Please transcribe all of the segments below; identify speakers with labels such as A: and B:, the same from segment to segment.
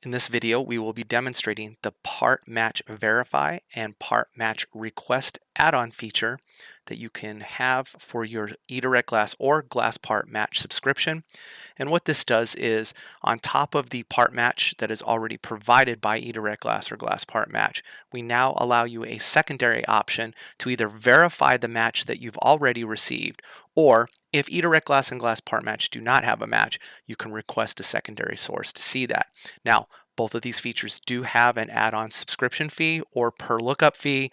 A: In this video, we will be demonstrating the Part Match Verify and Part Match Request add-on feature that you can have for your eDirectGlass or GlassPartMatch subscription. And what this does is, on top of the part match that is already provided by eDirectGlass or GlassPartMatch, we now allow you a secondary option to either verify the match that you've already received, or if eDirectGlass and GlassPartMatch do not have a match, you can request a secondary source to see that. Now, both of these features do have an add-on subscription fee or per lookup fee,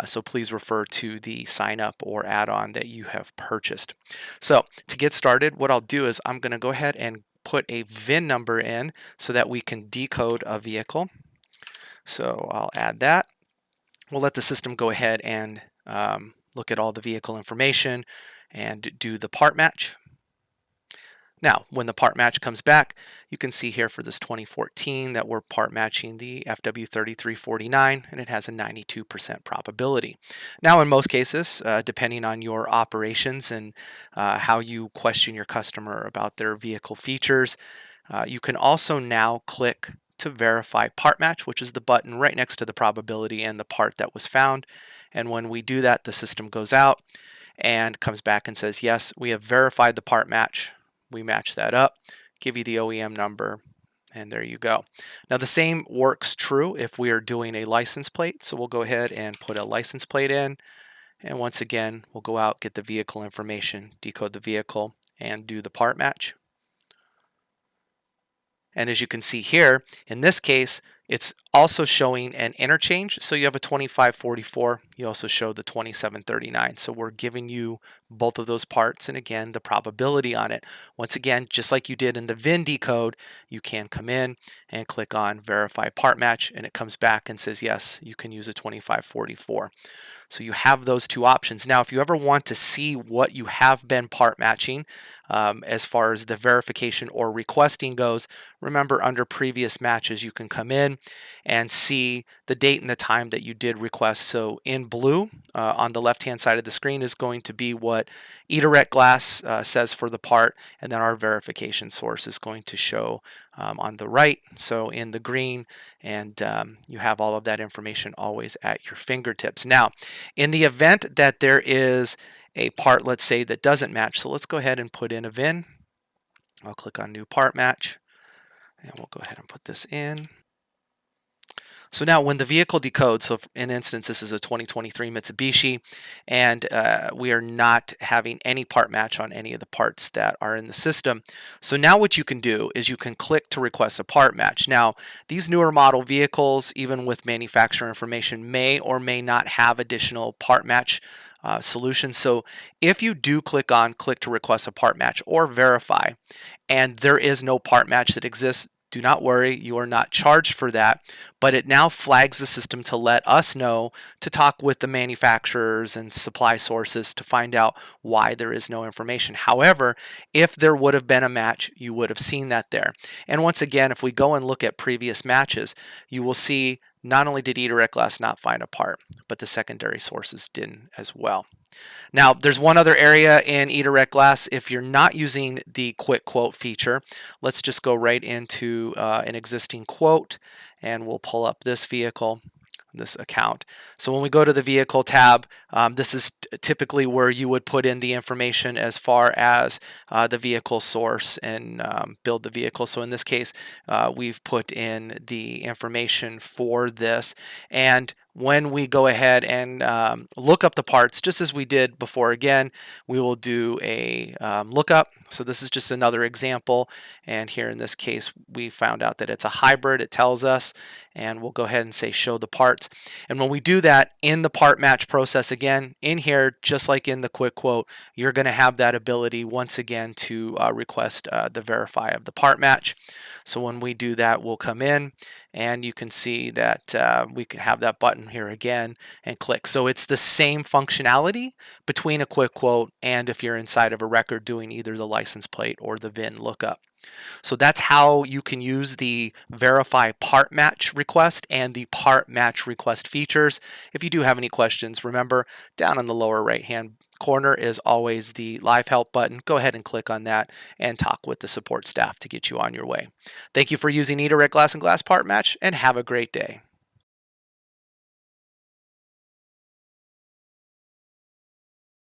A: so please refer to the sign up or add-on that you have purchased. So to get started, what I'll do is I'm going to go ahead and put a VIN number in so that we can decode a vehicle. So I'll add that. We'll let the system go ahead and look at all the vehicle information and do the part match. Now, when the part match comes back, you can see here for this 2014 that we're part matching the FW3349, and it has a 92% probability. Now, in most cases, depending on your operations and how you question your customer about their vehicle features, you can also now click to verify part match, which is the button right next to the probability and the part that was found. And when we do that, the system goes out and comes back and says, yes, we have verified the part match. We match that up, give you the OEM number, and there you go. Now the same works true if we are doing a license plate. So we'll go ahead and put a license plate in. And once again, we'll go out, get the vehicle information, decode the vehicle, and do the part match. And as you can see here, in this case, it's also showing an interchange. So you have a 2544. You also show the 2739. So we're giving you both of those parts. And again, the probability on it. Once again, just like you did in the VIN decode, you can come in and click on verify part match. And it comes back and says, yes, you can use a 2544. So you have those two options. Now, if you ever want to see what you have been part matching as far as the verification or requesting goes, remember under previous matches, you can come in and see the date and the time that you did request. So in blue on the left-hand side of the screen is going to be what eDirectGlass says for the part, and then our verification source is going to show on the right, so in the green, and you have all of that information always at your fingertips. Now, in the event that there is a part, let's say, that doesn't match, so let's go ahead and put in a VIN. I'll click on new part match, and we'll go ahead and put this in. So now when the vehicle decodes, so in instance, this is a 2023 Mitsubishi, and we are not having any part match on any of the parts that are in the system. So now what you can do is you can click to request a part match. Now, these newer model vehicles, even with manufacturer information, may or may not have additional part match solutions. So if you do click to request a part match or verify, and there is no part match that exists, do not worry, you are not charged for that, but it now flags the system to let us know to talk with the manufacturers and supply sources to find out why there is no information. However, if there would have been a match, you would have seen that there. And once again, if we go and look at previous matches, you will see not only did eDirectGlass not find a part, but the secondary sources didn't as well. Now, there's one other area in eDirectGlass. If you're not using the quick quote feature, let's just go right into an existing quote, and we'll pull up this vehicle, this account. So when we go to the vehicle tab, this is typically where you would put in the information as far as the vehicle source and build the vehicle. So in this case, we've put in the information for this, and when we go ahead and look up the parts, just as we did before, again, we will do a lookup. So this is just another example, and here in this case, we found out that it's a hybrid. It tells us, and we'll go ahead and say show the parts. And when we do that in the part match process, again, in here, just like in the quick quote, you're going to have that ability once again to request the verify of the part match. So when we do that, we'll come in, and you can see that we can have that button here again and click. So it's the same functionality between a quick quote and if you're inside of a record doing either the license plate or the VIN lookup. So that's how you can use the verify part match request and the part match request features. If you do have any questions, remember down in the lower right hand corner is always the live help button. Go ahead and click on that and talk with the support staff to get you on your way. Thank you for using eDirectGlass and GlassPartMatch, and have a great day.